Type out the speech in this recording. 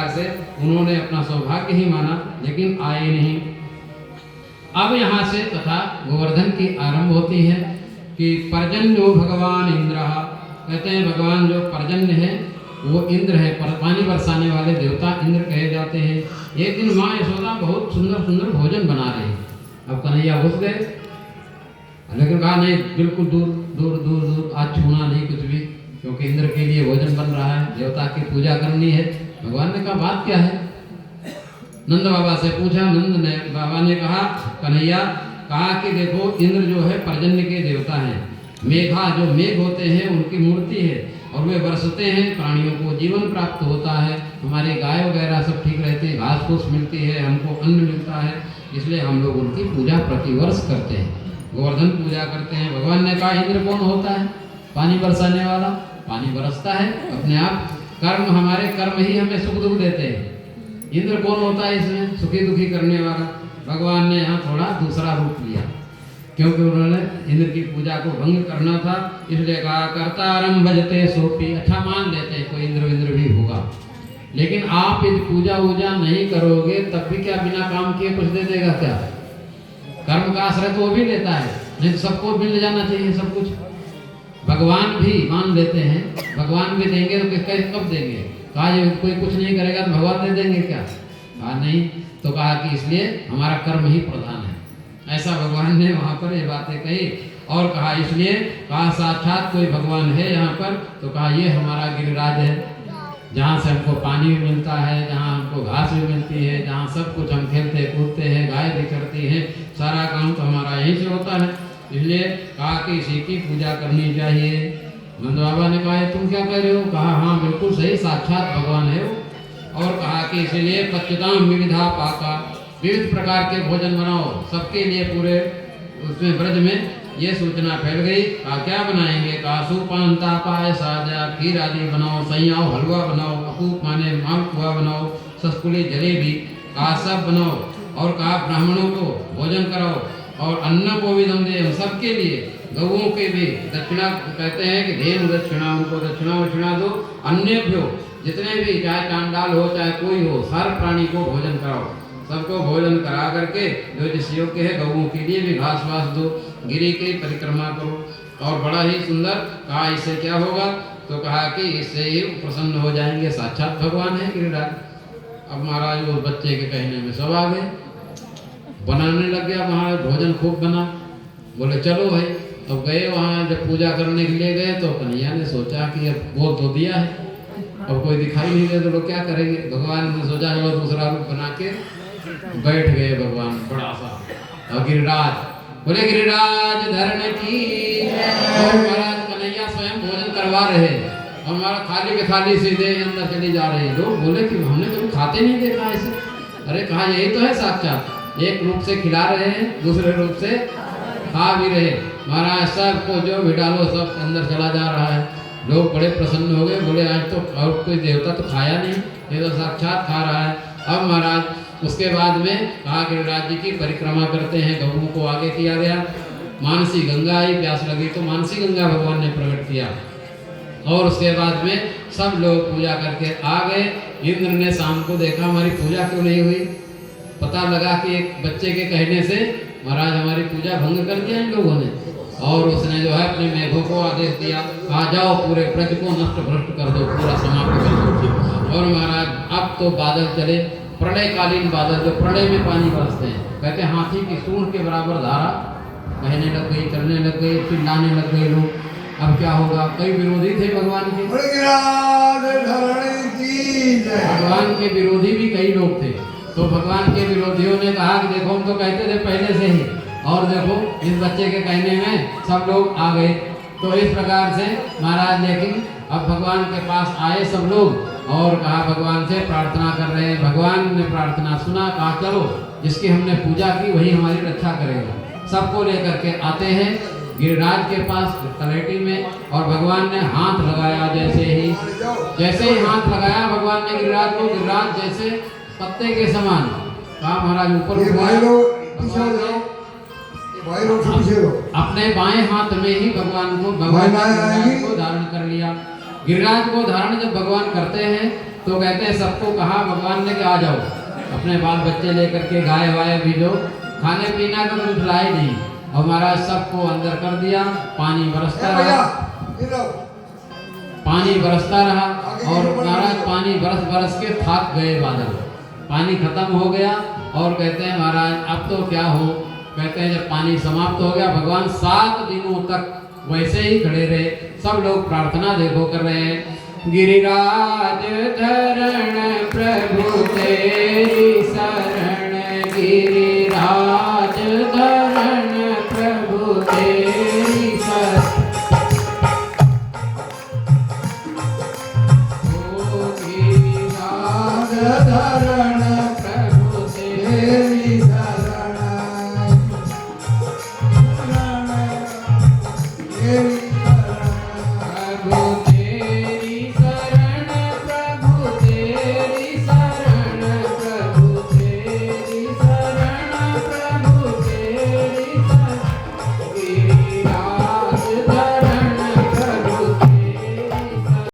प्रकार से उन्होंने अपना सौभाग्य ही माना, लेकिन आए नहीं। अब यहाँ से कथा गोवर्धन की आरंभ होती है कि पर्जन्यो भगवान इंद्र, कहते हैं भगवान जो पर्जन्य है वो इंद्र है, पानी बरसाने वाले देवता इंद्र कहे जाते हैं। एक दिन माँ यशोदा बहुत सुंदर सुंदर भोजन बना रही। अब कन्हैया घुस गए, लेकिन कहा नहीं, बिल्कुल दूर दूर दूर दूर, आज छूना नहीं कुछ भी, क्योंकि इंद्र के लिए भोजन बन रहा है, देवता की पूजा करनी है। भगवान ने कहा बात क्या है? नंद बाबा से पूछा। नंद ने बाबा ने कहा, कन्हैया कहा कि देखो इंद्र जो है पर्जन्य के देवता हैं, मेघा जो मेघ होते हैं उनकी मूर्ति है, और वे बरसते हैं, प्राणियों को जीवन प्राप्त होता है, हमारे गाय वगैरह सब ठीक रहते हैं, घास फूस मिलती है, हमको अन्न मिलता है, इसलिए हम लोग उनकी पूजा प्रतिवर्ष करते हैं, गोवर्धन पूजा करते हैं। भगवान ने कहा इंद्र कौन होता है? पानी बरसाने वाला, पानी बरसता है अपने आप, कर्म हमारे कर्म ही हमें सुख दुख देते हैं। इंद्र कौन होता है इसमें? सुखी दुखी करने वाला। भगवान ने यहाँ थोड़ा दूसरा रूप लिया, क्योंकि उन्होंने इंद्र की पूजा को भंग करना था, इसलिए कहा कर्तारं भजते सोपी। अच्छा मान लेते हैं कोई इंद्र भी होगा, लेकिन आप यदि पूजा वूजा नहीं करोगे तब भी क्या बिना काम किए कुछ दे देगा क्या? कर्म का आश्रय तो वो भी लेता है, नहीं तो सबको मिल जाना चाहिए सब कुछ। भगवान भी मान लेते हैं, भगवान भी देंगे तो किसका कब देंगे? कहा ये कोई कुछ नहीं करेगा तो भगवान दे देंगे क्या? कहा नहीं, तो कहा कि इसलिए हमारा कर्म ही प्रधान है। ऐसा भगवान ने वहाँ पर ये बातें कही, और कहा इसलिए कहा साक्षात कोई भगवान है यहाँ पर, तो कहा ये हमारा गिरिराज है, जहाँ से हमको पानी भी मिलता है, जहाँ हमको घास भी मिलती है, जहाँ सब कुछ हम खेलते कूदते हैं, गाय भी चढ़ती है, सारा काम तो हमारा यहीं से होता है, इसलिए कहा कि इसी की पूजा करनी चाहिए। नंद बाबा ने कहा तुम क्या कह रहे हो? कहा हाँ बिल्कुल सही, साक्षात भगवान है वो। और कहा कि इसलिए पच्यताम विविधा पाका, विविध प्रकार के भोजन बनाओ सबके लिए। पूरे उसमें ब्रज में ये सूचना फैल गई। कहा क्या बनाएंगे? कहा सुपानता पाय साजा, खीर आदि बनाओ, सैयाओ हलवा बनाओ, अपूप माने मालपुआ बनाओ, सस्कुली जलेबी, कहा सब बनाओ। और कहा ब्राह्मणों को भोजन कराओ, और अन्न को भी दम दे सबके लिए, गौओं के भी दक्षिणा, कहते हैं कि धेनु दक्षिणा, उनको दक्षिणा दो। अन्यभ्यो, जितने भी चाहे चांडाल हो चाहे कोई हो, हर प्राणी को भोजन कराओ, सबको भोजन करा करके जो जिस योग्य है गौओं के लिए भी घास वास दो, गिरी की परिक्रमा करो। और बड़ा ही सुंदर कहा इससे क्या होगा? तो कहा कि इससे ही प्रसन्न हो जाएंगे, साक्षात भगवान है गिरिराज। अब महाराज वो बच्चे के कहने में सब आ गए, बनाने लग गया महाराज, भोजन खूब बना। बोले चलो भाई, अब गए वहाँ, जब पूजा करने के लिए गए तो कन्हैया ने सोचा कि अब बोल तो दिया है, अब कोई दिखाई नहीं दे तो लोग क्या करेंगे? भगवान ने सोचा चलो दूसरा रूप बना के बैठ गए भगवान बड़ा सा। और गिरिराज बोले गिरिराज धरण की, और महाराज कन्हैया स्वयं भोजन करवा रहे, और हमारा थाली के थाली सीधे अंदर चली जा रहे। लोग बोले कि हमने कभी खाते नहीं देखा ऐसे। अरे कहा यही तो है साक्षात, एक रूप से खिला रहे हैं, दूसरे रूप से खा भी रहे। महाराज सबको जो भी डालो सब अंदर चला जा रहा है। लोग बड़े प्रसन्न हो गए, बोले आज तो और कोई देवता तो खाया नहीं, ये तो साक्षात खा रहा है। अब महाराज उसके बाद में कहा कि राज्य की परिक्रमा करते हैं, गौओं को आगे किया गया। मानसी गंगा आई, प्यास लगी तो मानसी गंगा भगवान ने प्रकट किया, और उसके बाद में सब लोग पूजा करके आ गए। इंद्र ने शाम को देखा हमारी पूजा क्यों नहीं हुई, पता लगा कि एक बच्चे के कहने से महाराज हमारी पूजा भंग कर दिया इन लोगों ने, और उसने जो है अपने मेघों को आदेश दिया, आ जाओ पूरे ब्रज को नष्ट भ्रष्ट कर दो, पूरा समाप्त कर दो। और महाराज अब तो बादल चले, प्रलयकालीन बादल, जो प्रलय में पानी बरसते हैं, कहते हैं हाथी की सूंड के बराबर धारा बहने लग गई, चलने लग गई, चिल्लाने लग गए लोग। अब क्या होगा? कई विरोधी थे भगवान के, भगवान के विरोधी भी कई लोग थे। तो भगवान के विरोधियों ने कहा कि देखो हम तो कहते थे पहले से ही, और देखो इस बच्चे के कहने में सब लोग आ गए। तो इस प्रकार से महाराज लेकिन अब भगवान के पास आए सब लोग, और कहा भगवान से प्रार्थना कर रहे हैं। भगवान ने प्रार्थना सुना, कहा चलो जिसकी हमने पूजा की वही हमारी रक्षा करेगा। सबको लेकर के आते हैं गिरिराज के पास तलेटी में, और भगवान ने हाथ लगाया, जैसे ही हाथ लगाया भगवान ने गिरिराज को, गिरिराज जैसे पत्ते के समान कहा महाराज ऊपर अपने बाएं हाथ में ही भगवान को धारण कर लिया। गिरिराज को धारण जब भगवान करते हैं तो कहते हैं सबको कहा भगवान ने कि आ जाओ, अपने बाल बच्चे लेकर के, गाय वाय भी लो, खाने पीना का तो कुछ लाए नहीं। और महाराज सबको अंदर कर दिया, पानी बरसता रहा, पानी बरसता रहा, और महाराज पानी बरस बरस के थक गए बादल, पानी खत्म हो गया। और कहते हैं महाराज अब तो क्या हो, कहते हैं जब पानी समाप्त हो गया, भगवान 7 दिनों तक वैसे ही खड़े रहे। सब लोग प्रार्थना देखो कर रहे हैं, गिरिराज धरण प्रभु तेरी शरण, गिरिराज धरण प्रभु तेरी शरण, ओ गिरिराज धरण